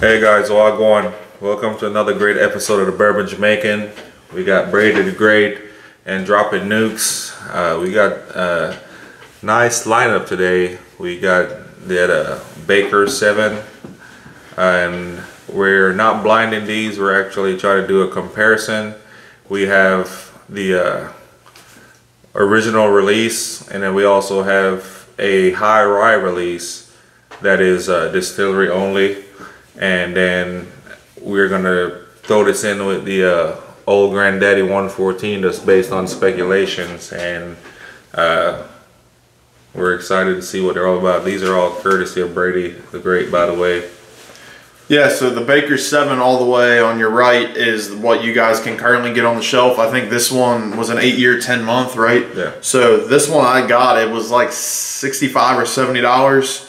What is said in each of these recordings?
Hey guys, Wagwan. Welcome to another great episode of the Bourbon Jamaican. We got Brady the Great and Dropping Nukes. We got a nice lineup today. We got that Baker 7, and we're not blinding these. We're actually trying to do a comparison. We have the original release, and then we also have a high rye release that is distillery only. And then we're gonna throw this in with the Old Granddaddy 114 that's based on speculations, and we're excited to see what they're all about. These are all courtesy of Brady the Great, by the way. Yeah, so the Baker 7 all the way on your right is what you guys can currently get on the shelf. I think this one was an 8-year, 10-month, right? Yeah. So this one I got, it was like $65 or $70.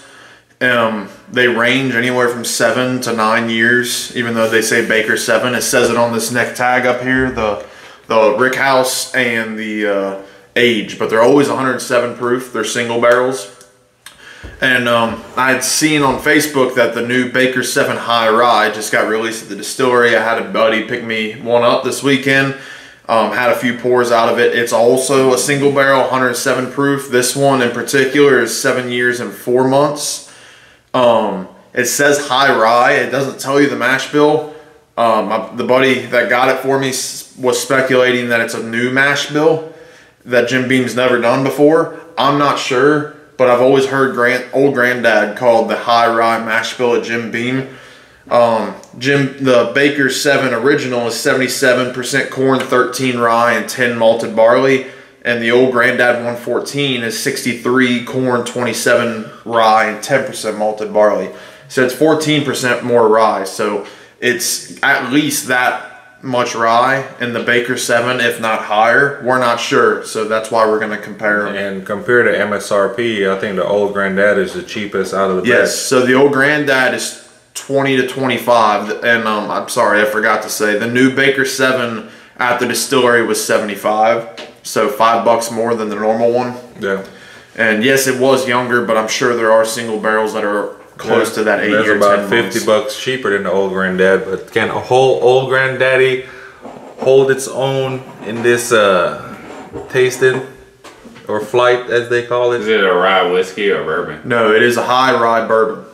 They range anywhere from 7 to 9 years, even though they say Baker 7. It says it on this neck tag up here, the Rick House and the age, but they're always 107 proof. They're single barrels. And I had seen on Facebook that the new Baker 7 High Rye just got released at the distillery. I had a buddy pick me one up this weekend. Had a few pours out of it. It's also a single barrel, 107 proof. This one in particular is 7 years and 4 months. It says high rye. It doesn't tell you the mash bill. The buddy that got it for me was speculating that it's a new mash bill that Jim Beam's never done before. I'm not sure, but I've always heard Old Granddad called the high rye mash bill at Jim Beam. The Baker 7 original is 77% corn, 13 rye, and 10 malted barley. And the Old Granddad 114 is 63 corn, 27 rye, and 10% malted barley. So it's 14% more rye. So it's at least that much rye in the Baker 7, if not higher. We're not sure. So that's why we're going to compare them. And compared to MSRP, I think the Old Granddad is the cheapest out of the Yes, batch. so the Old Granddad is 20 to 25. And I'm sorry, I forgot to say, the new Baker 7 at the distillery was 75. So $5 more than the normal one. Yeah. And yes, it was younger, but I'm sure there are single barrels that are close to that 8 year, There's 10 about months. $50 cheaper than the Old Granddad, but can a whole Old Granddaddy hold its own in this tasting or flight, as they call Is it? it a rye whiskey or bourbon? No, it is a high rye bourbon.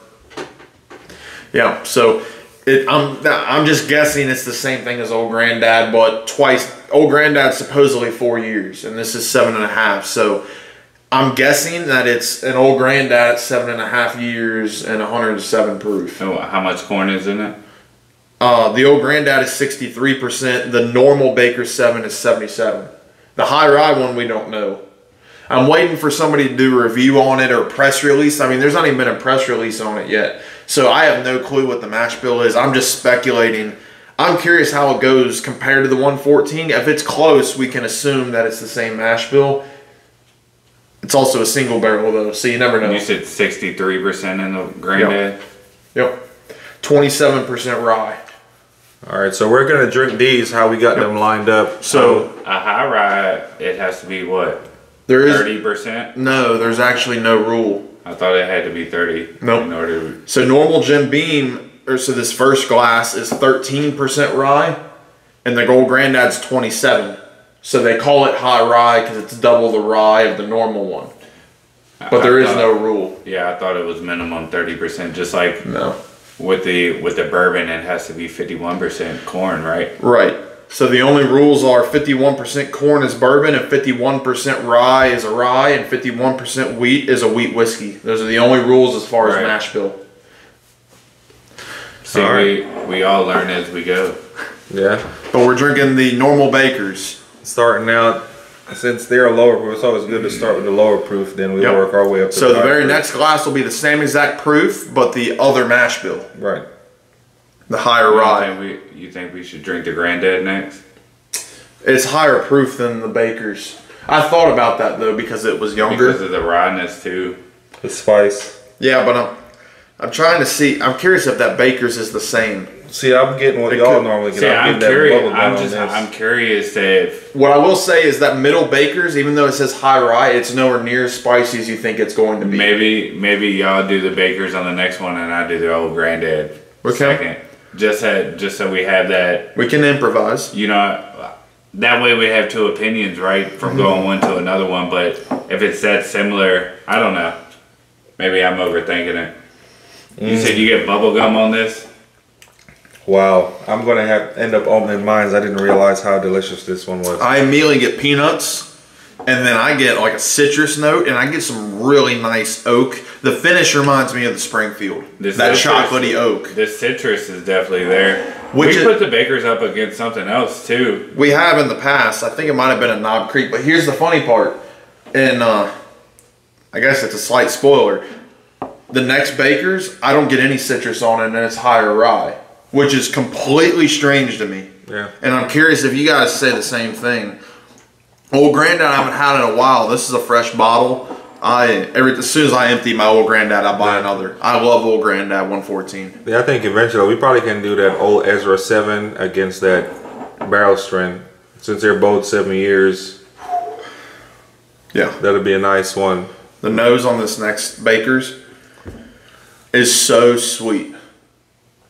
Yeah, so I'm just guessing it's the same thing as Old Granddad, but twice. Old Granddad's supposedly 4 years, and this is 7.5. So I'm guessing that it's an Old Granddad at 7.5 years and 107 proof. Oh, how much corn is in it? The Old Granddad is 63%. The normal Baker 7 is 77. The high rye one we don't know. I'm waiting for somebody to do a review on it or a press release. I mean, there's not even been a press release on it yet. So I have no clue what the mash bill is. I'm just speculating. I'm curious how it goes compared to the 114. If it's close, we can assume that it's the same mash bill. It's also a single barrel though, so you never know. You said 63% in the Granddad? Yep. 27% rye. All right, so we're gonna drink these. How we got them lined up? So A high rye, it has to be what? there is 30%? no, there's actually no rule. I thought it had to be 30. Nope. In order to, So normal Jim Beam, so this first glass is 13% rye, and the Old Granddad's 27. So they call it high rye because it's double the rye of the normal one. But there is no rule. Yeah, I thought it was minimum 30%. Just like No. with the bourbon, it has to be 51% corn, right? Right. So the only rules are 51% corn is bourbon, and 51% rye is a rye, and 51% wheat is a wheat whiskey. Those are the only rules as far as Right. mash bill. See, All right. we all learn as we go. Yeah. But we're drinking the normal Bakers. Starting out, since they're lower proof, it's always good to start with the lower proof, then we Yep. work our way up to So the high very proof. next glass will be the same exact proof, but the other mash bill, Right. the higher rye. You think we should drink the Granddad next? It's higher proof than the Bakers. I thought about that though because it was younger. Because of the ryeness too. The spice. Yeah, but I'm trying to see. I'm curious if that Bakers is the same. See, I'm getting what It y'all could- normally get. See, I'm getting that curious. bubble gum on this. I'm curious if What I will say is that middle Bakers, even though it says high rye, it's nowhere near as spicy as you think it's going to be. maybe y'all do the Bakers on the next one and I do the Old Granddad. second. Just so we have that. We can improvise. You know, that way we have two opinions, right, from going one to another one. But if it's that similar, I don't know. Maybe I'm overthinking it. You said you get bubble gum on this? Wow, I'm gonna end up opening mine. I didn't realize how delicious this one was. I immediately get peanuts, and then I get like a citrus note, and I get some really nice oak. The finish reminds me of the Springfield. That chocolatey oak. The citrus is definitely there. We put the Bakers up against something else too. We have in the past. I think it might have been a Knob Creek, but here's the funny part. And I guess it's a slight spoiler. The next Bakers, I don't get any citrus on it, and it's higher rye, which is completely strange to me. Yeah. And I'm curious if you guys say the same thing. Old Granddad, I haven't had in a while. This is a fresh bottle. As soon as I empty my Old Granddad, I buy another. I love Old Granddad 114. Yeah, I think eventually we probably can do that old Ezra 7 against that barrel strength. Since they're both 7 years, Yeah. that'll be a nice one. The nose on this next Baker's is so sweet.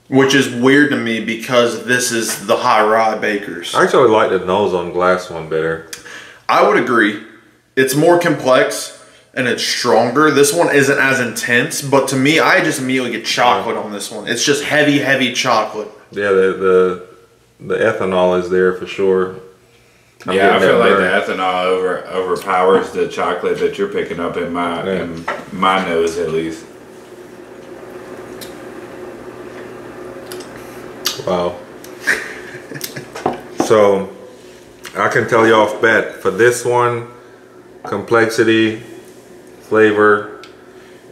Which is weird to me because this is the high rye Baker's. I actually like the nose on glass one better. I would agree. It's more complex and it's stronger. This one isn't as intense, but to me, I just immediately get chocolate on this one. It's just heavy, heavy chocolate. Yeah, the ethanol is there for sure. I feel like the ethanol overpowers the chocolate that you're picking up in my nose at least. Wow. So I can tell you off bat, for this one, complexity, flavor,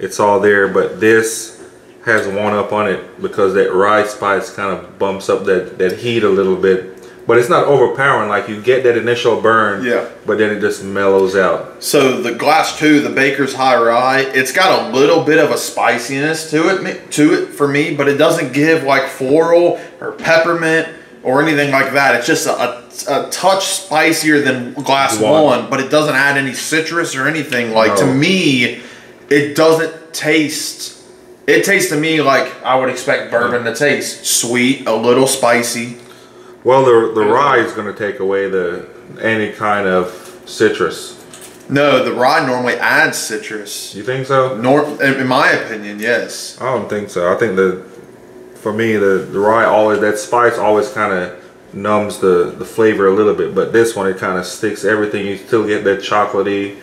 it's all there, but this has one up on it because that rye spice kind of bumps up that heat a little bit. But it's not overpowering. Like, you get that initial burn, Yeah. but then it just mellows out. So the Glass 2, the Baker's High Rye, it's got a little bit of a spiciness to it for me, but it doesn't give like floral or peppermint or anything like that. It's just a touch spicier than Glass 1, but it doesn't add any citrus or anything. Like, to me, it doesn't taste. It tastes to me like I would expect bourbon to taste. Sweet, a little spicy. Well, the rye is going to take away any kind of citrus. No, the rye normally adds citrus. You think so? In my opinion, yes. I don't think so. I think for me, the rye always, that spice always kind of numbs the flavor a little bit. But this one, it kind of sticks everything. You still get that chocolatey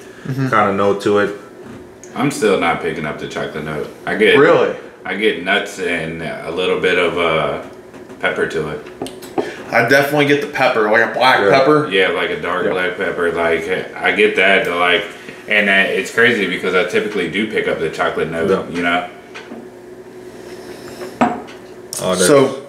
kind of note to it. I'm still not picking up the chocolate note. I get nuts and a little bit of pepper to it. I definitely get the pepper, like a black pepper. Yeah, like a dark black pepper. Like, I get that. And it's crazy because I typically do pick up the chocolate note, you know? So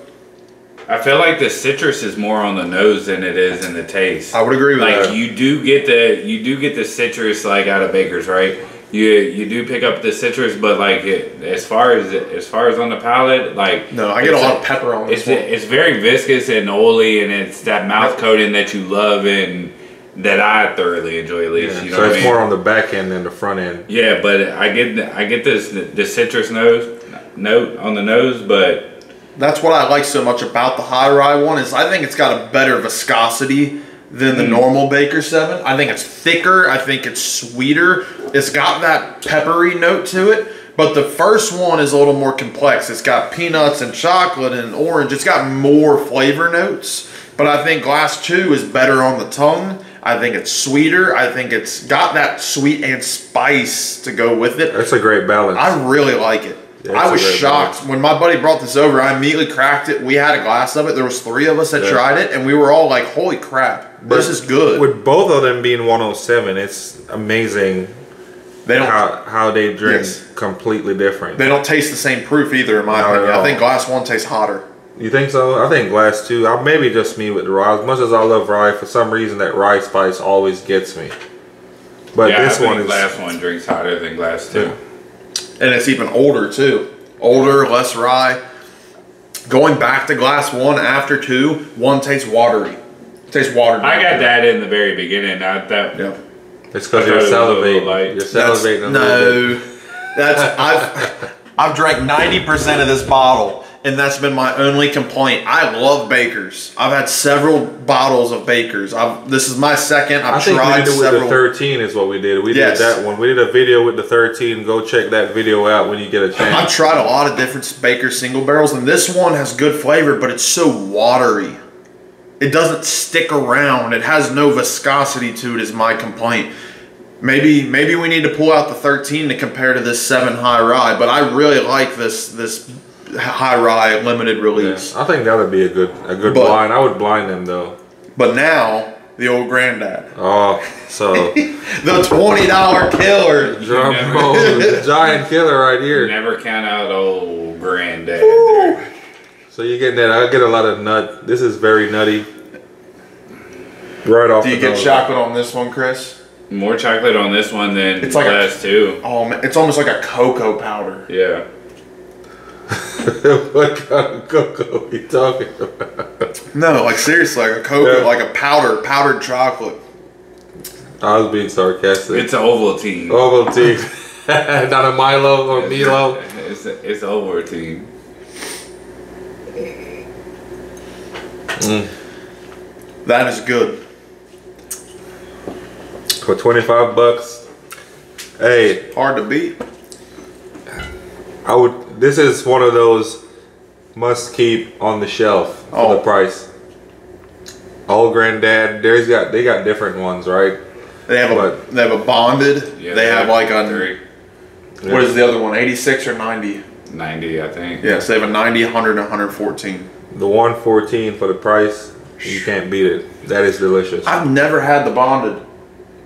I feel like the citrus is more on the nose than it is in the taste. I would agree with that. Like, you do get the citrus, like, out of Baker's, right? You do pick up the citrus, but like as far as on the palate, like, no, I get a lot of pepper on this one. It's very viscous and oily, and it's that mouth coating that you love and that I thoroughly enjoy, at least. You know so it's more on the back end than the front end. Yeah, but I get the citrus note on the nose, but that's what I like so much about the high rye one is I think it's got a better viscosity than the normal Baker 7. I think it's thicker. I think it's sweeter. It's got that peppery note to it. But the first one is a little more complex. It's got peanuts and chocolate and orange. It's got more flavor notes. But I think Glass 2 is better on the tongue. I think it's sweeter. I think it's got that sweet and spice to go with it. That's a great balance. I really like it. Yeah, I was shocked when my buddy brought this over. I immediately cracked it. We had a glass of it. There was 3 of us that tried it, and we were all like, "Holy crap, this is good." With both of them being 107, it's amazing. They don't how they drink completely different. They don't taste the same proof either, in my opinion. I think Glass 1 tastes hotter. You think so? I think Glass 2. Maybe just me with the rye. As much as I love rye, for some reason that rye spice always gets me. But this one is Glass 1 drinks hotter than Glass 2. And it's even older too. Older, less rye. Going back to Glass 1 after 2, 1 tastes watery. It tastes watered. I got that in the very beginning. It's because you're salivating. You're salivating a little bit. That's I've drank 90% of this bottle, and that's been my only complaint. I love Baker's. I've had several bottles of Baker's. This is my second. I I've think we tried did it with several. the 13 is what we did. We Yes. did that one. We did a video with the 13. Go check that video out when you get a I've chance. tried a lot of different Baker's single barrels, and this one has good flavor, but it's so watery. It doesn't stick around. It has no viscosity to it is my complaint. Maybe we need to pull out the 13 to compare to this 7 High Rye, but I really like this High Rye limited Yeah, release. I think that would be a good But- blind. I would blind them though. But now, the old granddad. Oh, so The $20 killer. drum never- roll, the giant killer right here. Never count out old granddad there. So you're getting that. I get a lot of nut. This is very nutty. Right off Do you the get nose. chocolate on this one, Chris? More chocolate on this one than It's like a- last two. Oh man, it's almost like a cocoa powder. Yeah. What kind of cocoa are you talking about? No, like seriously, like a cocoa, Yeah. like a powdered chocolate. I was being sarcastic. It's Ovaltine. Ovaltine. Not a Milo or Milo. It's Ovaltine. That is good. For 25 bucks. Hey, Hard to beat. I would. This is one of those must keep on the shelf for Oh. the price. Old Granddad. They got different ones, right? They have But- a bonded. Yeah, they have like a three, what is the other one? 86 or 90? 90, I think. Yes, they have a 90, 100, 114. The 114 for the price. You can't beat it. That is delicious. I've never had the bonded.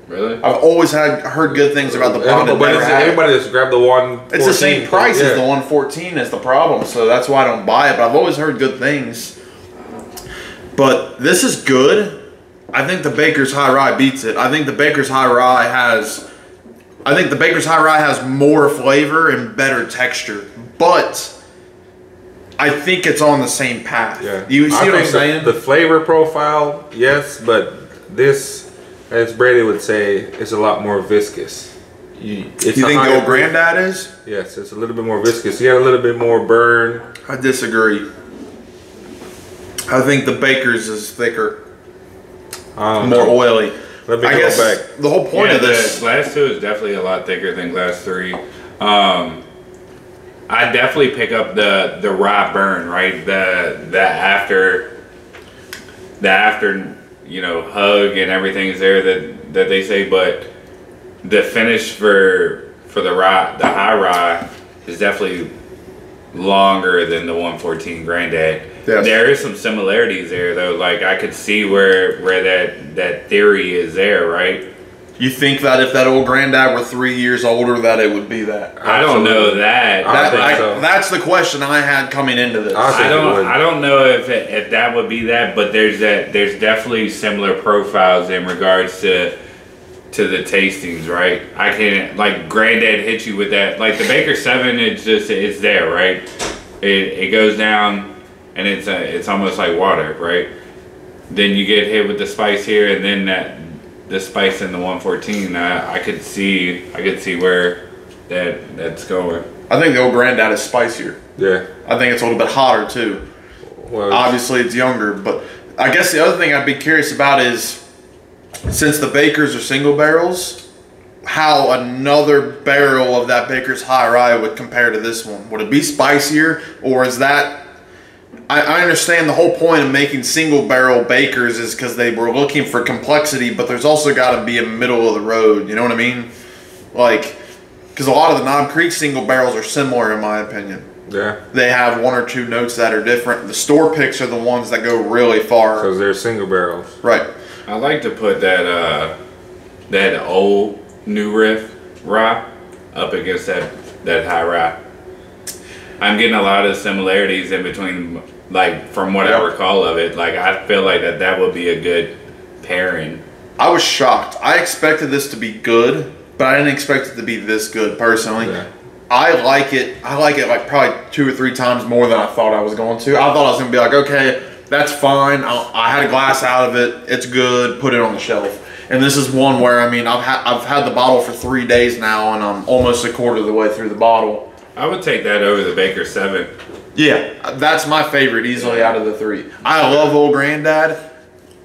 Really? I've always heard good things about the bonded. Everybody, Never had it. everybody just grab the 114. It's the same price Yeah. as the 114 is the problem, so that's why I don't buy it. But I've always heard good things. But this is good. I think the Baker's High Rye beats it. I think the Baker's High Rye has more flavor and better texture. But I think it's on the same path. Yeah. You see I what I'm think saying? The flavor profile, yes, but this, as Brady would say, is a lot more viscous. You think the old Granddad is? Yes, it's a little bit more viscous. You got a little bit more burn. I disagree. I think the Baker's is thicker, more oily. Let me I go guess back. the whole point of this. The glass 2 is definitely a lot thicker than glass 3. I definitely pick up the rye burn, right? The after hug and everything is there that they say, but the finish for the high rye is definitely longer than the 114 Granddad. Yes. There is some similarities there though. Like I could see where that theory is there, right? You think that if that old Granddad were 3 years older, that it would be that? I don't know Absolutely. that. I think so. That's the question I had coming into this. I think it would. I don't know if that would be that, but there's definitely similar profiles in regards to the tastings, right? I can like Granddad hit you with that, like the Baker 7. It's there, right? It goes down and it's almost like water, right? Then you get hit with the spice here, and then the spice in the 114. I could see where that's going. I think the old Granddad is spicier. Yeah. I think it's a little bit hotter too. Well, Obviously, it's younger, but I guess the other thing I'd be curious about is, since the Bakers are single barrels, how another barrel of that Baker's High Rye would compare to this one. Would it be spicier, or is that... I understand the whole point of making single barrel Bakers is because they were looking for complexity, but there's also got to be a middle of the road, you know what I mean? Like, because a lot of the Knob Creek single barrels are similar in my opinion. yeah. They have one or two notes that are different. The store picks are the ones that go really far. Because they're single barrels. Right. I like to put that old New Riff rye up against that high rye. I'm getting a lot of similarities in between, like from what I recall of it. Like I feel like that would be a good pairing. I was shocked. I expected this to be good, but I didn't expect it to be this good personally. Yeah. I like it like probably 2 or 3 times more than I thought I was going to. I thought I was going to be like, okay, that's fine. I had a glass out of it. It's good. Put it on the shelf. And this is one where, I mean, I've had the bottle for 3 days now, and I'm almost a quarter of the way through the bottle. I would take that over the Baker 7. Yeah, that's my favorite easily out of the three. I love Old Granddad.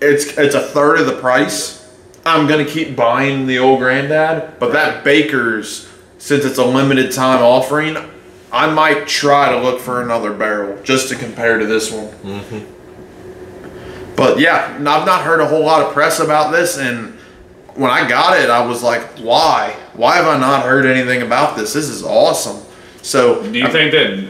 It's a third of the price. I'm gonna keep buying the Old Granddad, but that Baker's, since it's a limited time offering, I might try to look for another barrel just to compare to this one. But yeah, I've not heard a whole lot of press about this, and when I got it, I was like, why? Why have I not heard anything about this? This is awesome. So, do you think that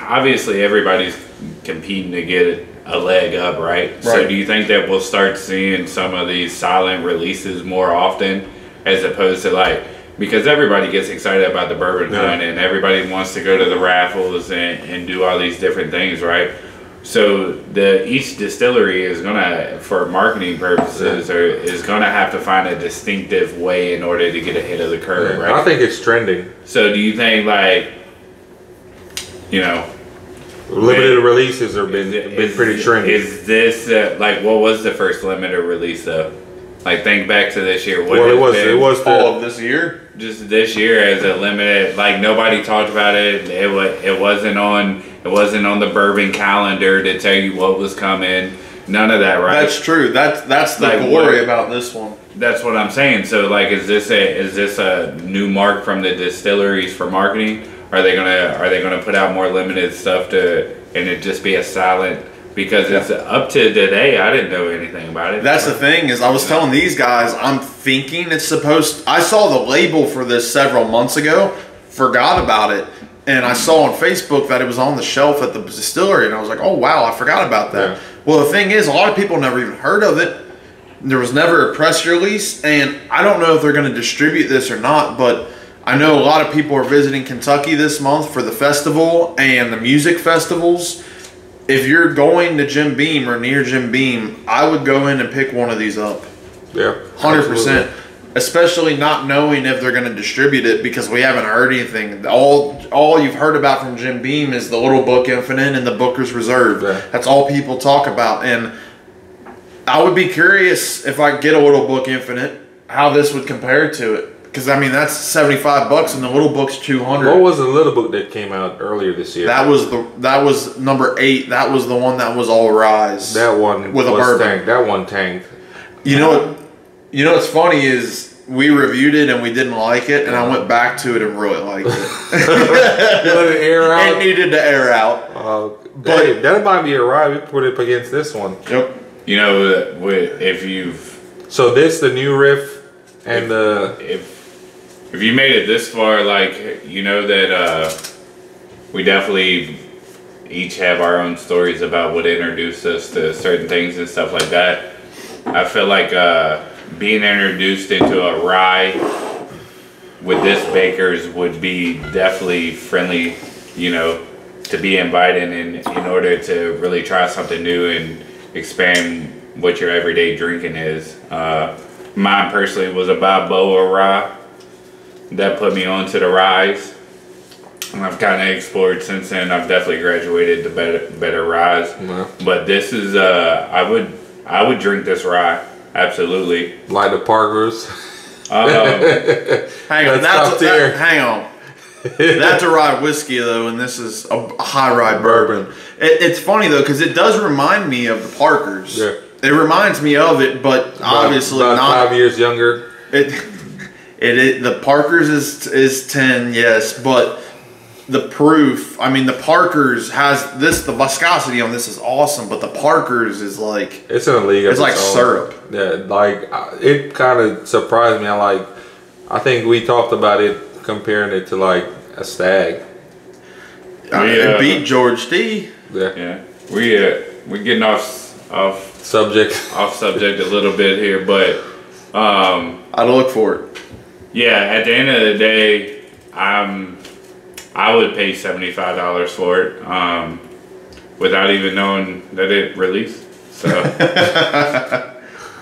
obviously everybody's competing to get a leg up, right? So do you think that we'll start seeing some of these silent releases more often, as opposed to like, because everybody gets excited about the bourbon hunt and everybody wants to go to the raffles and do all these different things, right? So each distillery is gonna, for marketing purposes, is gonna have to find a distinctive way in order to get ahead of the curve, right? I think it's trending. So do you think, like, you know, limited releases have been pretty trendy? Is this like, what was the first limited release though? Like, think back to this year. Well, it was all of this year. Just this year as a limited. Like, nobody talked about it. It wasn't on the bourbon calendar to tell you what was coming. None of that, right? That's true. That's the glory about this one. That's what I'm saying. So, like, is this a new mark from the distilleries for marketing? Are they gonna put out more limited stuff and it just be a silent? Because it's up to today, I didn't know anything about it. That's the thing, is I was telling these guys, I'm thinking it's supposed. I saw the label for this several months ago, forgot about it, and I saw on Facebook that it was on the shelf at the distillery, and I was like, oh wow, I forgot about that. Yeah. Well, the thing is, a lot of people never even heard of it. There was never a press release, and I don't know if they're going to distribute this or not, but I know a lot of people are visiting Kentucky this month for the festival and the music festivals. If you're going to Jim Beam or near Jim Beam, I would go in and pick one of these up. Yeah, 100%. Especially not knowing if they're going to distribute it, because we haven't heard anything. All you've heard about from Jim Beam is the Little Book Infinite and the Booker's Reserve. Yeah. That's all people talk about. And I would be curious, if I get a Little Book Infinite, how this would compare to it. Because, I mean, that's $75 and the Little Book's $200. What was the Little Book that came out earlier this year? That was number 8. That was the one that was all rise. That one with a bourbon. That one tanked. You know what's funny is we reviewed it and we didn't like it, and I went back to it and really liked it. Let it air out. It needed to air out. But hey, that might be a ride. We put it up against this one. Yep. You know, if you've the new riff and if you made it this far, like, you know that we definitely each have our own stories about what introduced us to certain things and stuff like that. I feel like being introduced into a rye with this Baker's would be definitely friendly, you know, to be invited in order to really try something new and expand what your everyday drinking is. Mine personally was a Balboa rye that put me on to the ryes, and I've kind of explored since then. I've definitely graduated to better ryes. But this is I would drink this rye, absolutely. Like the Parkers. Hang on, hang on. That's a rye whiskey though, and this is a high rye bourbon. It's funny though, because it does remind me of the Parkers. Yeah. It reminds me of it, but obviously about not 5 years younger. The Parkers is 10, yes, but the proof, I mean, the Parkers has this, the viscosity on this is awesome, but the Parkers is like, it's in a league. It's like syrup. Yeah, like it kind of surprised me. I think we talked about it, comparing it to like a Stag. It beat George T. Yeah. We're getting off subject a little bit here, but I'd look for it. Yeah, at the end of the day, I would pay $75 for it without even knowing that it released. So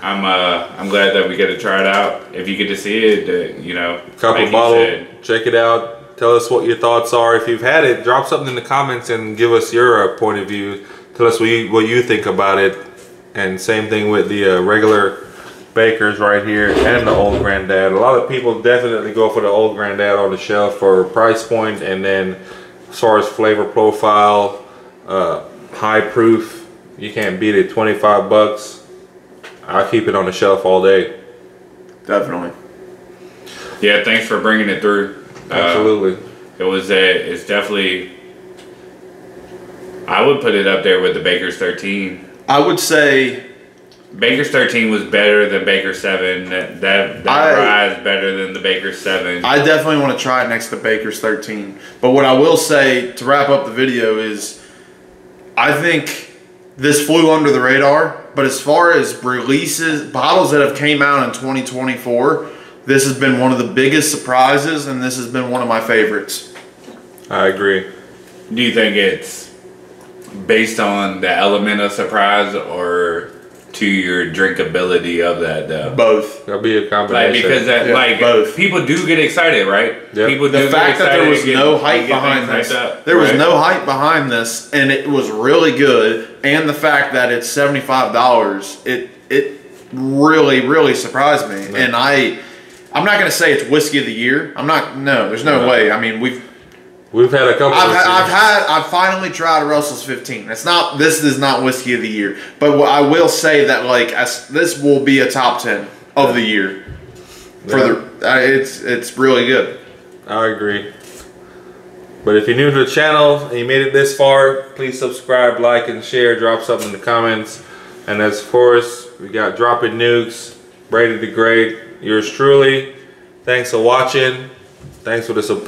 I'm glad that we get to try it out. If you get to see it, you know, couple bottle, check it out. Tell us what your thoughts are. If you've had it, drop something in the comments and give us your point of view. Tell us what you think about it. And same thing with the regular Baker's right here, and the Old Granddad. A lot of people definitely go for the Old Granddad on the shelf for price point, and then as far as flavor profile, high proof, you can't beat it. 25 bucks. I'll keep it on the shelf all day. Definitely. Yeah, thanks for bringing it through. Absolutely. It's definitely, I would put it up there with the Baker's 13. I would say Baker's 13 was better than Baker's 7. That rye is better than the Baker's 7. I definitely want to try it next to Baker's 13. But what I will say to wrap up the video is I think this flew under the radar. But as far as releases, bottles that have came out in 2024, this has been one of the biggest surprises, and this has been one of my favorites. I agree. Do you think it's based on the element of surprise or to your drinkability of that though? Both. That'll be a combination. Like, because that, Yeah, like, both. people do get excited, right? Yep. People do The get fact that excited there was and get- no hype and get behind things this, hyped up, there was right? no hype behind this, and it was really good. And the fact that it's $75, it really, really surprised me. Yeah. And I'm not gonna say it's whiskey of the year. No, there's no way. I mean, We've had a couple. I've finally tried Russell's 15. This is not whiskey of the year, but I will say that this will be a top 10 of the year. It's really good. I agree. But if you're new to the channel and you made it this far, please subscribe, like, and share. Drop something in the comments. And of course, we got Dropping Nukes, Brady the Great, yours truly. Thanks for watching. Thanks for the support.